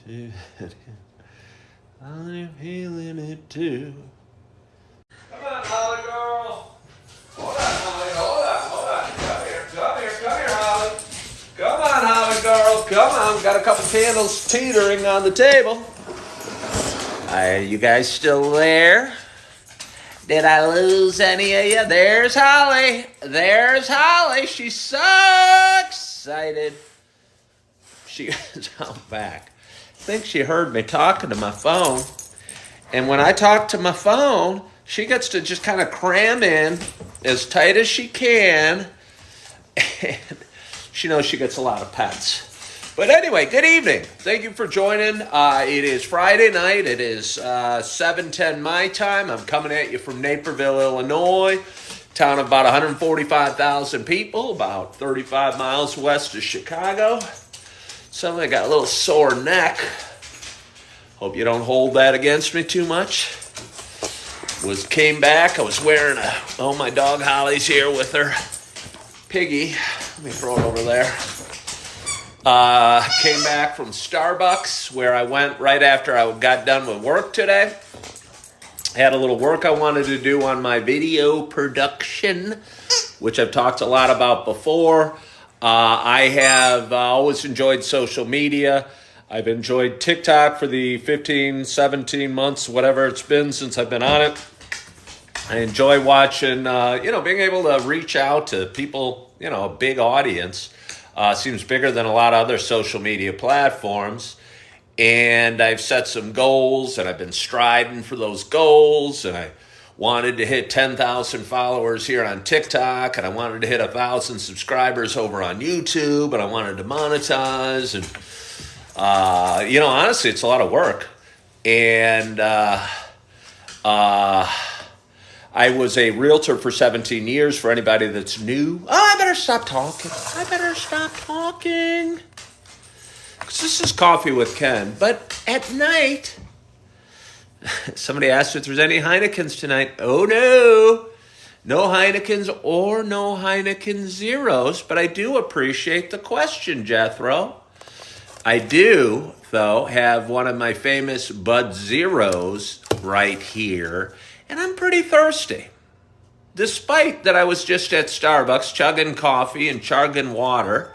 too. I'm feeling it too. Come on, Holly girl. Hold on, Holly. Hold on. Come here, Holly. Come on, Holly girl. Come on. Got a couple candles teetering on the table. Are you guys still there? Did I lose any of you? There's Holly. There's Holly. She's so excited. She is out back. I think she heard me talking to my phone. And when I talk to my phone, she gets to just kind of cram in as tight as she can. And she knows she gets a lot of pets. But anyway, good evening. Thank you for joining. It is Friday night. It is 7:10 my time. I'm coming at you from Naperville, Illinois, town of about 145,000 people, about 35 miles west of Chicago. Suddenly I got a little sore neck. Hope you don't hold that against me too much. Came back. I was wearing my dog Holly's here with her piggy. Let me throw it over there. Came back from Starbucks, where I went right after I got done with work today. Had a little work I wanted to do on my video production, which I've talked a lot about before. I have always enjoyed social media. I've enjoyed TikTok for the 15, 17 months, whatever it's been since I've been on it. I enjoy watching, being able to reach out to people, a big audience. Seems bigger than a lot of other social media platforms. And I've set some goals, and I've been striding for those goals. And I wanted to hit 10,000 followers here on TikTok, and I wanted to hit 1,000 subscribers over on YouTube, and I wanted to monetize. And, honestly, it's a lot of work. And I was a realtor for 17 years. For anybody that's new, I better stop talking. Because this is Coffee with Ken. But at night, somebody asked if there's any Heinekens tonight. Oh, no. No Heinekens or no Heineken Zeros. But I do appreciate the question, Jethro. I do, though, have one of my famous Bud Zeros right here. And I'm pretty thirsty. Despite that I was just at Starbucks chugging coffee and chugging water,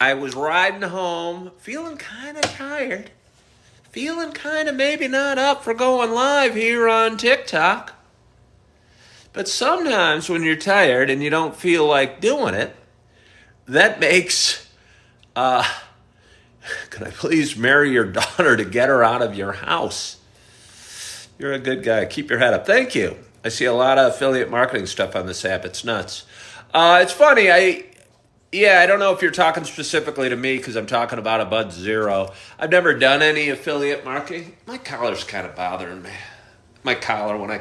I was riding home feeling kind of tired. Feeling kind of maybe not up for going live here on TikTok. But sometimes when you're tired and you don't feel like doing it, that makes, can I please marry your daughter to get her out of your house? You're a good guy. Keep your head up. Thank you. I see a lot of affiliate marketing stuff on this app. It's nuts. It's funny. I don't know if you're talking specifically to me because I'm talking about a Bud Zero. I've never done any affiliate marketing. My collar's kind of bothering me. My collar when I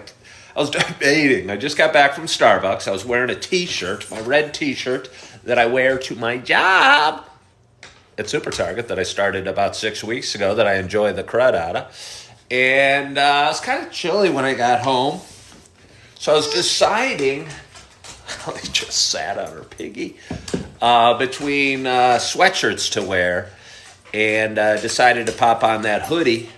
was debating. I just got back from Starbucks. I was wearing a T-shirt, my red T-shirt that I wear to my job at Super Target that I started about 6 weeks ago that I enjoy the crud out of. And it was kind of chilly when I got home. So I was deciding, I just sat on her piggy, between sweatshirts to wear, and decided to pop on that hoodie.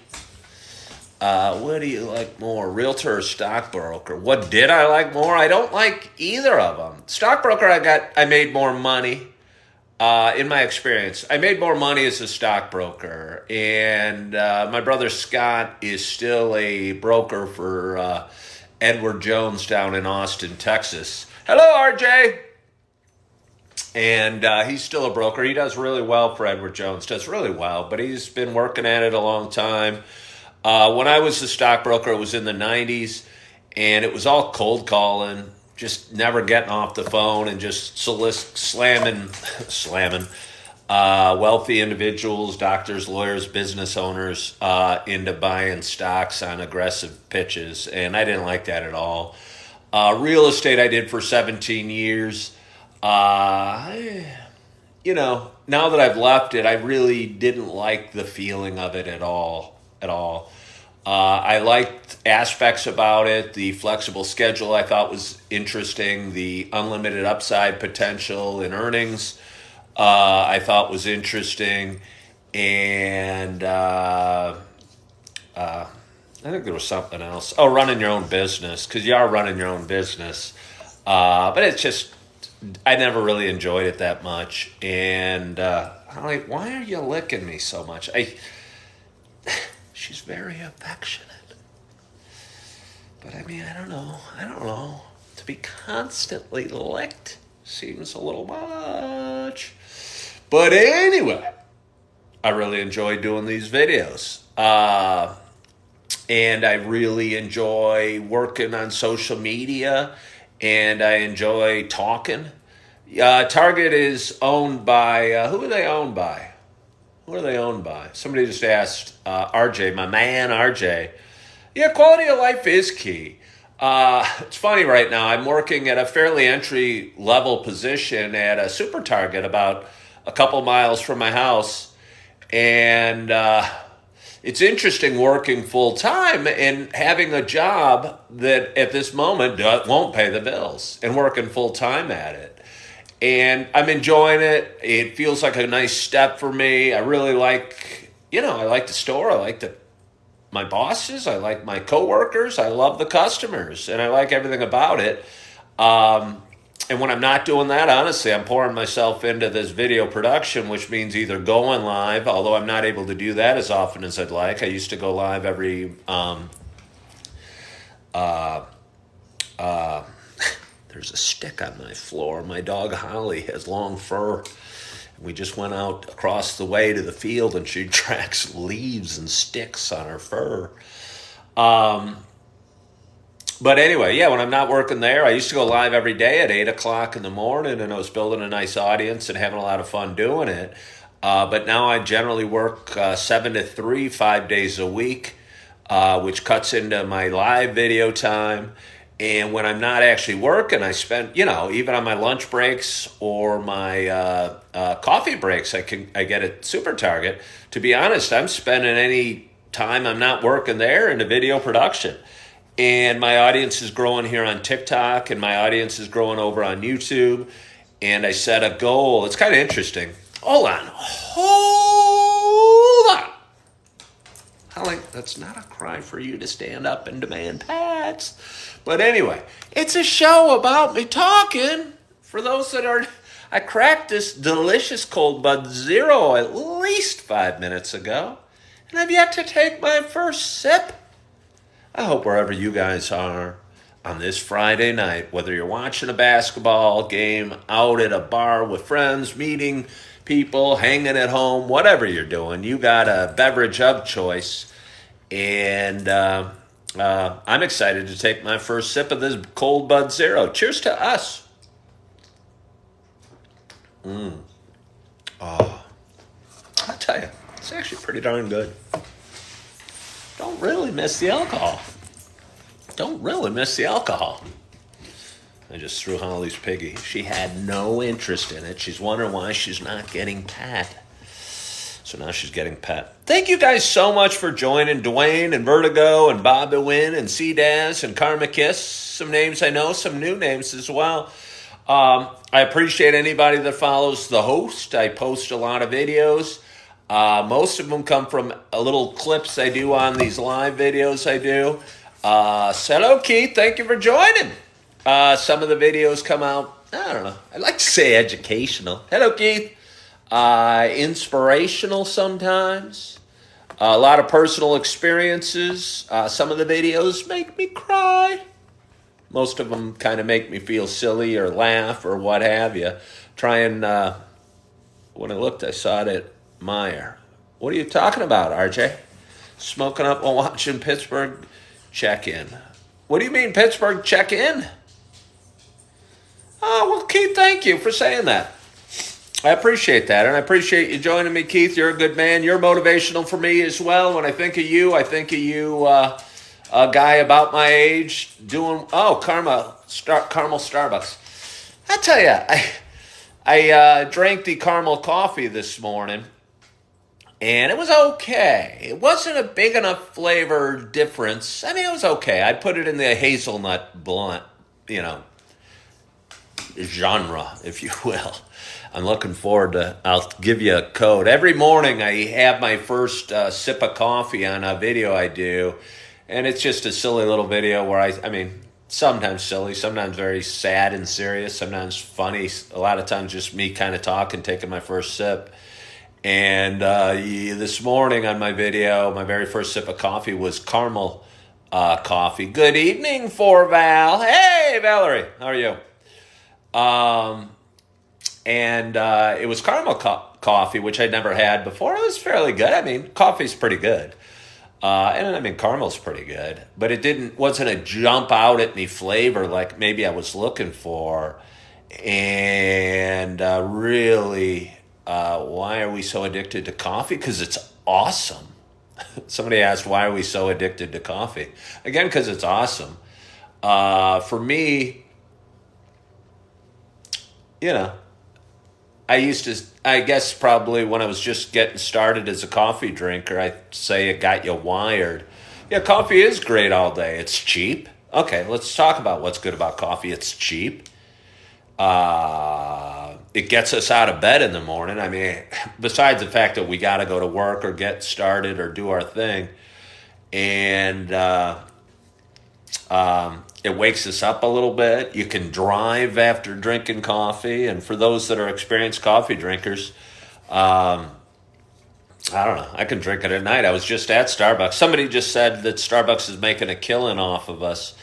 What do you like more, realtor or stockbroker? What did I like more? I don't like either of them. Stockbroker, I made more money. In my experience, I made more money as a stockbroker, and my brother Scott is still a broker for Edward Jones down in Austin, Texas. Hello, RJ! And he's still a broker. He does really well for Edward Jones, does really well, but he's been working at it a long time. When I was a stockbroker, it was in the 90s, and it was all cold calling, just never getting off the phone and just slamming wealthy individuals, doctors, lawyers, business owners into buying stocks on aggressive pitches. And I didn't like that at all. Real estate I did for 17 years. Now that I've left it, I really didn't like the feeling of it at all. I liked aspects about it. The flexible schedule I thought was interesting. The unlimited upside potential in earnings I thought was interesting. and I think there was something else. Oh, running your own business, because you are running your own business. But it's just, I never really enjoyed it that much. And I'm like, why are you licking me so much? She's very affectionate. But I mean, I don't know. To be constantly licked seems a little much. But anyway, I really enjoy doing these videos. And I really enjoy working on social media, and I enjoy talking. Target is owned by, who are they owned by? Who are they owned by? Somebody just asked RJ, my man RJ. Yeah, quality of life is key. It's funny right now, I'm working at a fairly entry-level position at a super Target about a couple miles from my house, and it's interesting working full-time and having a job that at this moment won't pay the bills, and working full-time at it. And I'm enjoying it. It feels like a nice step for me. I really like, I like the store. I like my bosses. I like my coworkers. I love the customers, and I like everything about it. And when I'm not doing that, honestly, I'm pouring myself into this video production, which means either going live, although I'm not able to do that as often as I'd like. I used to go live every there's a stick on my floor. My dog Holly has long fur. We just went out across the way to the field, and she tracks leaves and sticks on her fur. But anyway, yeah, when I'm not working there, I used to go live every day at 8 o'clock in the morning, and I was building a nice audience and having a lot of fun doing it. But now I generally work 7 to 3, 5 days a week, which cuts into my live video time. And when I'm not actually working, I spend, even on my lunch breaks or my coffee breaks I get at Super Target. To be honest, I'm spending any time I'm not working there into video production. And my audience is growing here on TikTok, and my audience is growing over on YouTube. And I set a goal. It's kind of interesting. Hold on. Holly, that's not a cry for you to stand up and demand pats. But anyway, it's a show about me talking. For those that aren't, I cracked this delicious Cold Bud Zero at least 5 minutes ago, and I've yet to take my first sip. I hope wherever you guys are on this Friday night, whether you're watching a basketball game, out at a bar with friends, meeting people, hanging at home, whatever you're doing, you got a beverage of choice. And I'm excited to take my first sip of this Cold Bud Zero. Cheers to us. Oh, I'll tell you, it's actually pretty darn good. Don't really miss the alcohol. I just threw Holly's piggy. She had no interest in it. She's wondering why she's not getting pat. So now she's getting pet. Thank you guys so much for joining. Dwayne and Vertigo and Bobby Wynn and C-Daz and Karma Kiss. Some names I know, some new names as well. I appreciate anybody that follows the host. I post a lot of videos. Most of them come from little clips I do on these live videos I do. Hello, Keith. Thank you for joining. Some of the videos come out, I don't know. I like to say educational. Hello, Keith. Inspirational sometimes. A lot of personal experiences. Some of the videos make me cry. Most of them kind of make me feel silly or laugh or what have you. When I looked, I saw it at Meyer. What are you talking about, RJ? Smoking up while watching Pittsburgh check-in. What do you mean, Pittsburgh check-in? Oh, well, Keith, thank you for saying that. I appreciate that, and I appreciate you joining me, Keith. You're a good man. You're motivational for me as well. When I think of you, a guy about my age doing, caramel Starbucks. I tell you, I drank the caramel coffee this morning, and it was okay. It wasn't a big enough flavor difference. I mean, it was okay. I put it in the hazelnut blunt, genre, if you will. I'm looking forward to, I'll give you a code. Every morning I have my first sip of coffee on a video I do. And it's just a silly little video where I mean, sometimes silly, sometimes very sad and serious, sometimes funny. A lot of times just me kind of talking, taking my first sip. And this morning on my video, my very first sip of coffee was caramel coffee. Good evening, Val. Hey, Valerie, how are you? And it was caramel coffee, which I'd never had before. It was fairly good. I mean, coffee's pretty good. And I mean, caramel's pretty good, but wasn't a jump out at me flavor like maybe I was looking for. And really, why are we so addicted to coffee? Because it's awesome. Somebody asked, why are we so addicted to coffee? Again, because it's awesome. For me, I guess probably when I was just getting started as a coffee drinker, I'd say it got you wired. Yeah, coffee is great all day. It's cheap. Okay, let's talk about what's good about coffee. It's cheap. It gets us out of bed in the morning. I mean, besides the fact that we got to go to work or get started or do our thing. And it wakes us up a little bit. You can drive after drinking coffee. And for those that are experienced coffee drinkers, I don't know. I can drink it at night. I was just at Starbucks. Somebody just said that Starbucks is making a killing off of us.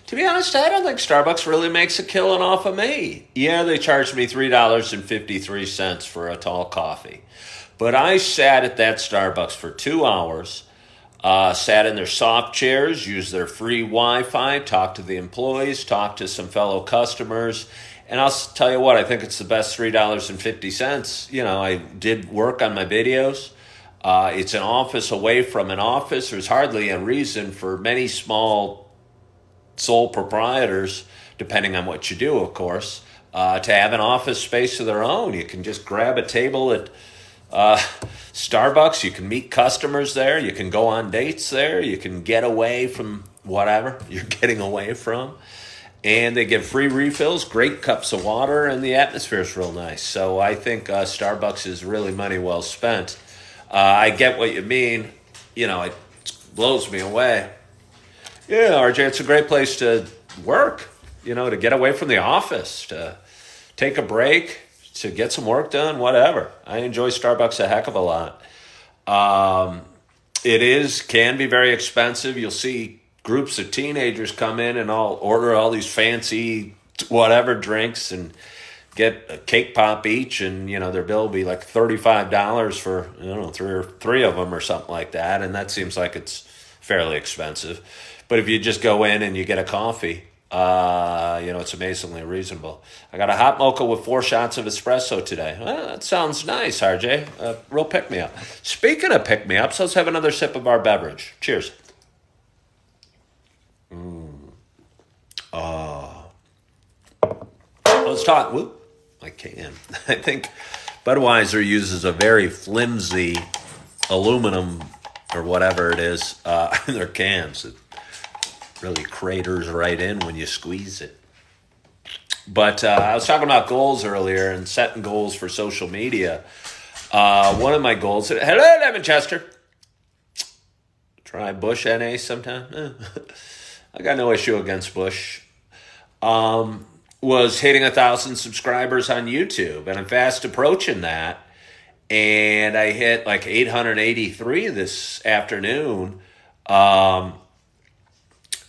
To be honest, I don't think Starbucks really makes a killing off of me. Yeah, they charged me $3.53 for a tall coffee. But I sat at that Starbucks for 2 hours. Sat in their soft chairs, used their free Wi-Fi, talked to the employees, talked to some fellow customers. And I'll tell you what, I think it's the best $3.50. I did work on my videos. It's an office away from an office. There's hardly a reason for many small sole proprietors, depending on what you do, of course, to have an office space of their own. You can just grab a table at Starbucks. You can meet customers there. You can go on dates there. You can get away from whatever you're getting away from. And they give free refills, great cups of water, and the atmosphere is real nice. So I think Starbucks is really money well spent. I get what you mean. It blows me away. Yeah, RJ, it's a great place to work, to get away from the office, to take a break, to get some work done, whatever. I enjoy Starbucks a heck of a lot. It can be very expensive. You'll see groups of teenagers come in and all order all these fancy whatever drinks and get a cake pop each, and their bill will be like $35 for three of them or something like that, and that seems like it's fairly expensive. But if you just go in and you get a coffee, it's amazingly reasonable. I got a hot mocha with 4 shots of espresso today. Well, that sounds nice, RJ. Real pick-me-up. Speaking of pick-me-ups, let's have another sip of our beverage. Cheers. Let's talk. Whoop. I can. I think Budweiser uses a very flimsy aluminum or whatever it is in their cans. It really craters right in when you squeeze it. But I was talking about goals earlier and setting goals for social media. One of my goals, hello, Devin Chester. Try Bush NA sometime. I got no issue against Bush. Was hitting 1,000 subscribers on YouTube, and I'm fast approaching that. And I hit like 883 this afternoon. And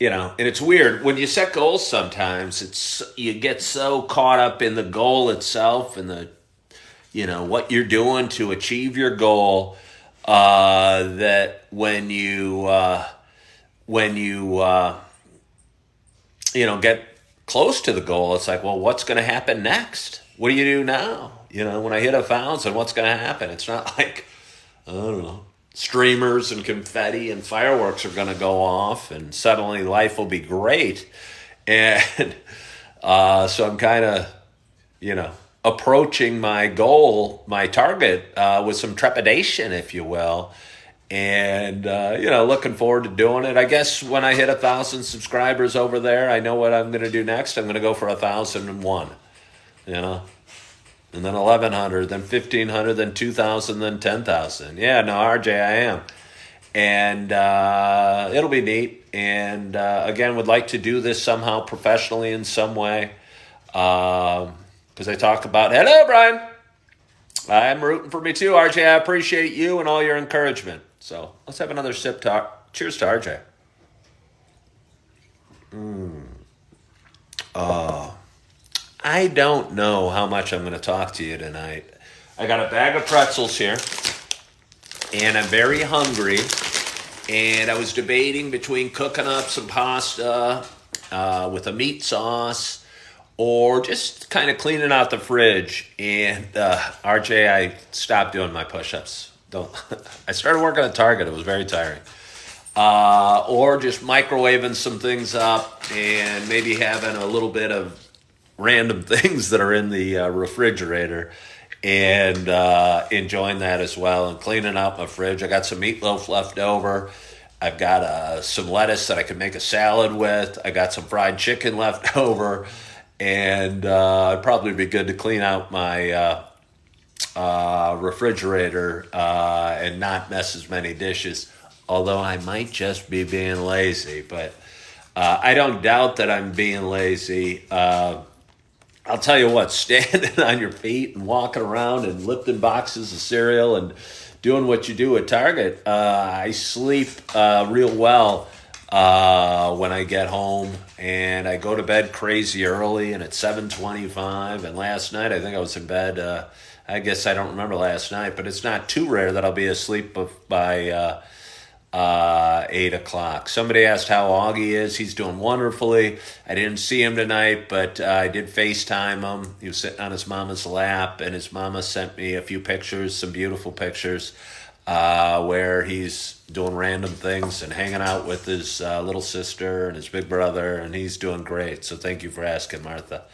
it's weird when you set goals. Sometimes you get so caught up in the goal itself and what you're doing to achieve your goal that when you get close to the goal, it's like, well, what's going to happen next? What do you do now? When I hit 1,000, what's going to happen? It's not like, I don't know, streamers and confetti and fireworks are going to go off and suddenly life will be great. And so I'm kind of, approaching my goal, my target, with some trepidation, if you will. And, looking forward to doing it. I guess when I hit 1,000 subscribers over there, I know what I'm going to do next. I'm going to go for 1,001, and then 1,100, then 1,500, then 2,000, then 10,000. Yeah, no, RJ, I am. And it'll be neat. And again, would like to do this somehow professionally in some way. Because I talk about, hello, Brian. I'm rooting for me too, RJ. I appreciate you and all your encouragement. So let's have another sip. Cheers to RJ. I don't know how much I'm going to talk to you tonight. I got a bag of pretzels here, and I'm very hungry. And I was debating between cooking up some pasta with a meat sauce or just kind of cleaning out the fridge. And RJ, I stopped doing my push-ups. I started working at Target. It was very tiring. Or just microwaving some things up and maybe having a little bit of random things that are in the refrigerator and enjoying that as well and cleaning out my fridge. I got some meatloaf left over. I've got some lettuce that I can make a salad with. I got some fried chicken left over. And it'd probably be good to clean out my refrigerator and not mess as many dishes. Although I might just be being lazy. But I don't doubt that I'm being lazy. I'll tell you what, standing on your feet and walking around and lifting boxes of cereal and doing what you do at Target, I sleep real well when I get home, and I go to bed crazy early, and it's 7:25, and last night I think I was in bed, I guess I don't remember last night, but it's not too rare that I'll be asleep by 8 o'clock. Somebody asked how Augie is. He's doing wonderfully. I didn't see him tonight, but I did FaceTime him. He was sitting on his mama's lap, and his mama sent me a few pictures, some beautiful pictures, where he's doing random things and hanging out with his little sister and his big brother, and he's doing great. So thank you for asking, Martha.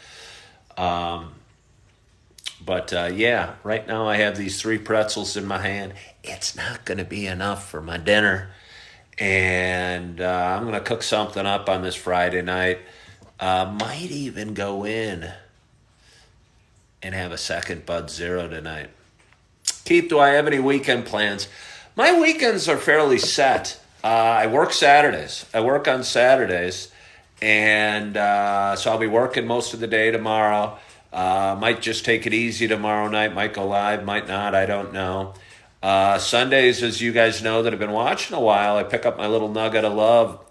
But yeah, right now I have these 3 pretzels in my hand. It's not going to be enough for my dinner. And I'm going to cook something up on this Friday night. Might even go in and have a second Bud Zero tonight. Keith, do I have any weekend plans? My weekends are fairly set. I work Saturdays. I work on Saturdays. And so I'll be working most of the day tomorrow. Might just take it easy tomorrow night. Might go live, might not. I don't know. Sundays, as you guys know that have been watching a while, I pick up my little nugget of love.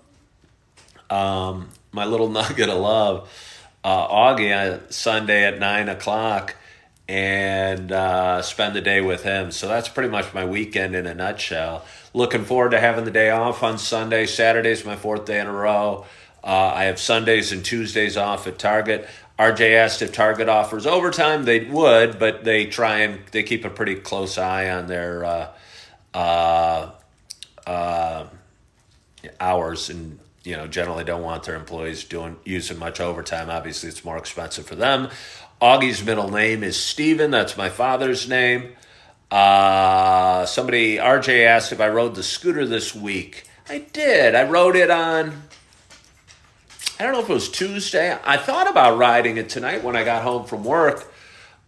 Augie, Sunday at 9 o'clock, and spend the day with him. So that's pretty much my weekend in a nutshell. Looking forward to having the day off on Sunday. Saturday's my 4th day in a row. I have Sundays and Tuesdays off at Target. RJ asked if Target offers overtime. They would, but they keep a pretty close eye on their hours, and generally don't want their employees using much overtime. Obviously, it's more expensive for them. Augie's middle name is Steven. That's my father's name. RJ asked if I rode the scooter this week. I did. I rode it on, I don't know if it was Tuesday. I thought about riding it tonight when I got home from work.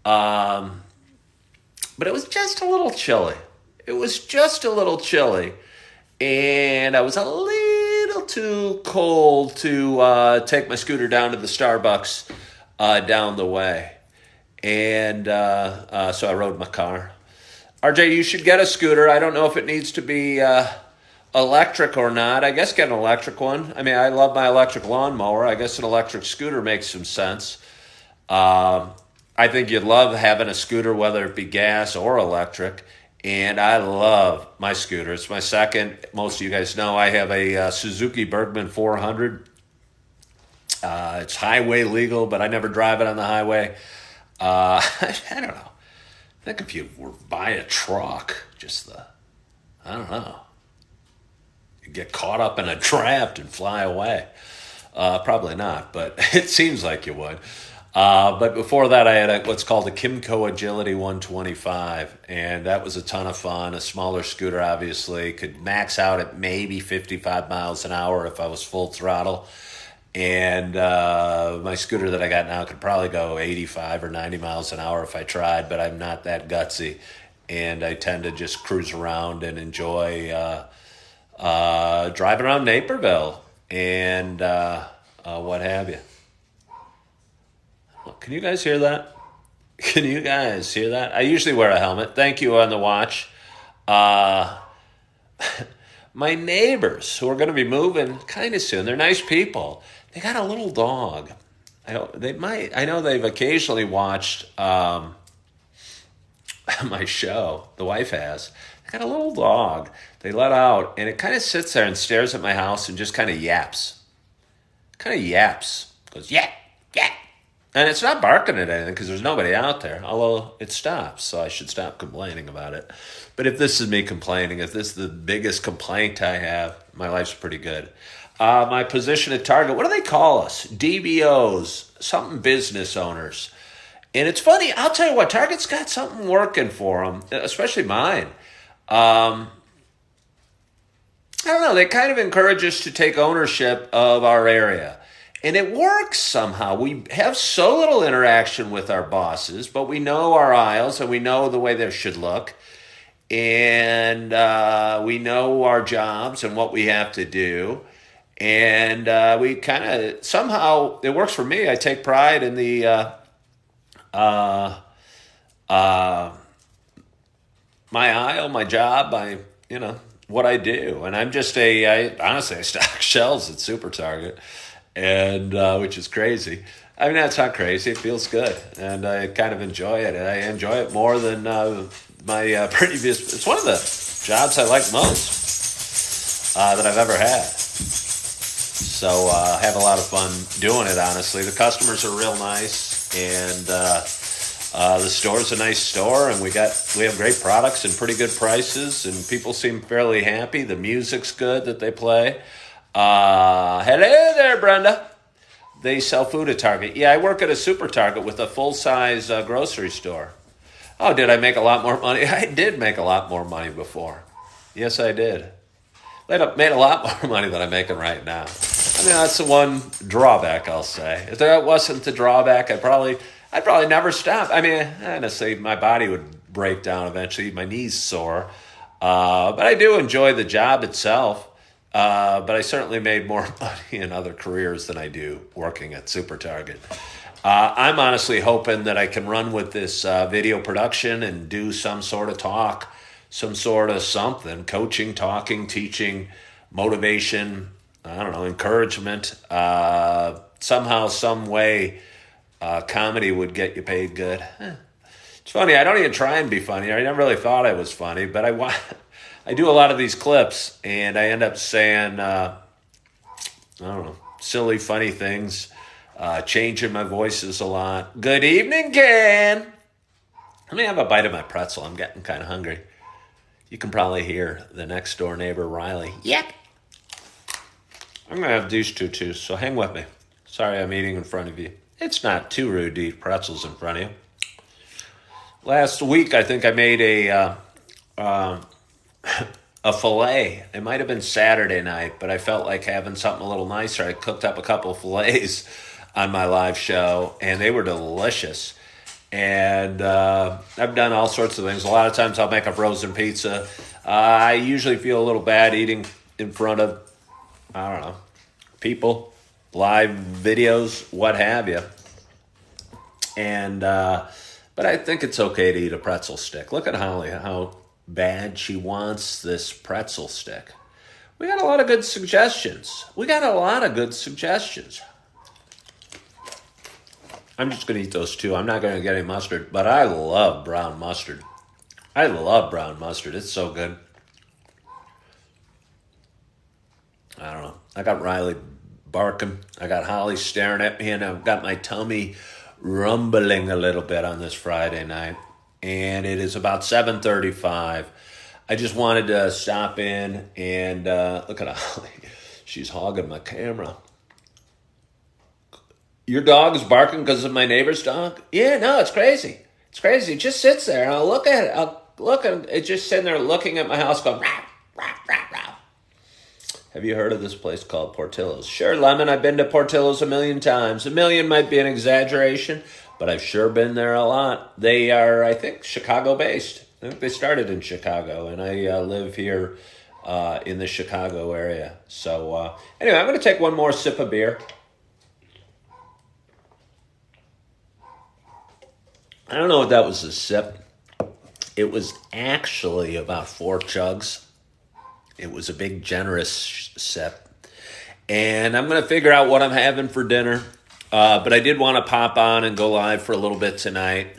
But it was just a little chilly. And I was a little too cold to take my scooter down to the Starbucks down the way. And so I rode my car. RJ, you should get a scooter. I don't know if it needs to be electric or not. I guess get an electric one. I mean, I love my electric lawnmower. I guess an electric scooter makes some sense. I think you'd love having a scooter, whether it be gas or electric. And I love my scooter. It's my second. Most of you guys know I have a Suzuki Bergman 400. It's highway legal, but I never drive it on the highway. I don't know. I think if you were buy a truck, I don't know. You get caught up in a draft and fly away. Probably not, but it seems like you would. But before that, I had what's called a Kimco Agility 125, and that was a ton of fun. A smaller scooter, obviously, could max out at maybe 55 miles an hour if I was full throttle. And my scooter that I got now could probably go 85 or 90 miles an hour if I tried, but I'm not that gutsy. And I tend to just cruise around and enjoy driving around Naperville and what have you. Can you guys hear that? Can you guys hear that? I usually wear a helmet. Thank you on the watch. My neighbors who are going to be moving kind of soon, they're nice people. They got a little dog. I know they've occasionally watched my show. The wife has. They got a little dog. They let out, and it kind of sits there and stares at my house and just kind of yaps. Goes, yap, yap. And it's not barking at anything because there's nobody out there, although it stops, so I should stop complaining about it. But if this is me complaining, if this is the biggest complaint I have, my life's pretty good. My position at Target, what do they call us? DBOs, something business owners. And it's funny, I'll tell you what, Target's got something working for them, especially mine. I don't know, they kind of encourage us to take ownership of our area. And it works somehow. We have so little interaction with our bosses, but we know our aisles and we know the way they should look. And we know our jobs and what we have to do. And we kind of, somehow, it works for me. I take pride in the, my aisle, my job, what I do. And I'm just honestly, I stock shelves at Super Target. And which is crazy. I mean, that's not crazy. It feels good, and I kind of enjoy it. And I enjoy it more than my previous. It's one of the jobs I like most that I've ever had. So I have a lot of fun doing it. Honestly, the customers are real nice, and the store's a nice store, and we have great products and pretty good prices, and people seem fairly happy. The music's good that they play. Hello there, Brenda. They sell food at Target. Yeah, I work at a Super Target with a full-size grocery store. Oh, did I make a lot more money? I did make a lot more money before. Yes, I did. I made a lot more money than I'm making right now. I mean, that's the one drawback, I'll say. If that wasn't the drawback, I'd probably never stop. I mean, honestly, my body would break down eventually. My knees sore. But I do enjoy the job itself. But I certainly made more money in other careers than I do working at Super Target. I'm honestly hoping that I can run with this video production and do some sort of talk, some sort of something, coaching, talking, teaching, motivation, I don't know, encouragement. Somehow, some way, comedy would get you paid good. It's funny, I don't even try and be funny. I never really thought I was funny, but I do a lot of these clips, and I end up saying, I don't know, silly, funny things, changing my voices a lot. Good evening, Ken. Let me have a bite of my pretzel. I'm getting kind of hungry. You can probably hear the next door neighbor, Riley. Yep. I'm going to have these two, too, so hang with me. Sorry I'm eating in front of you. It's not too rude to eat pretzels in front of you. Last week, I think I made a fillet. It might have been Saturday night, but I felt like having something a little nicer. I cooked up a couple of fillets on my live show, and they were delicious. And I've done all sorts of things. A lot of times I'll make a frozen pizza. I usually feel a little bad eating in front of, I don't know, people, live videos, what have you. And but I think it's okay to eat a pretzel stick. Look at Holly, how bad she wants this pretzel stick. We got a lot of good suggestions. I'm just going to eat those two. I'm not going to get any mustard, but I love brown mustard. It's so good. I don't know. I got Riley barking. I got Holly staring at me, and I've got my tummy rumbling a little bit on this Friday night. And it is about 7:35. I just wanted to stop in and look at Holly. She's hogging my camera. Your dog is barking because of my neighbor's dog? Yeah, no, it's crazy. It just sits there, and I'll look at it. It's just sitting there looking at my house going, rah, rah, rah, rah. Have you heard of this place called Portillo's? Sure, Lemon, I've been to Portillo's a million times. A million might be an exaggeration, but I've sure been there a lot. They are, I think, Chicago-based. I think they started in Chicago, and I live here in the Chicago area. So anyway, I'm going to take one more sip of beer. I don't know if that was a sip. It was actually about 4 chugs. It was a big, generous sip. And I'm going to figure out what I'm having for dinner. But I did want to pop on and go live for a little bit tonight.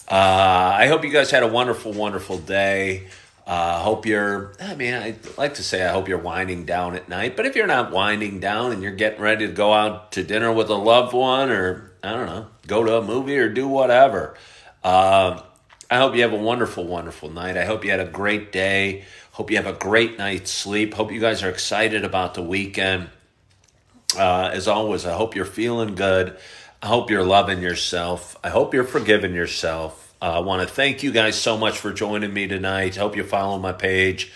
I hope you guys had a wonderful, wonderful day. I hope I like to say I hope you're winding down at night. But if you're not winding down and you're getting ready to go out to dinner with a loved one or, I don't know, go to a movie or do whatever, I hope you have a wonderful, wonderful night. I hope you had a great day. Hope you have a great night's sleep. Hope you guys are excited about the weekend. As always, I hope you're feeling good. I hope you're loving yourself. I hope you're forgiving yourself. I want to thank you guys so much for joining me tonight. Hope you follow my page.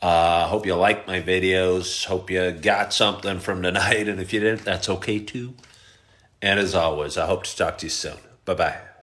Hope you like my videos. Hope you got something from tonight. And if you didn't, that's okay too. And as always, I hope to talk to you soon. Bye-bye.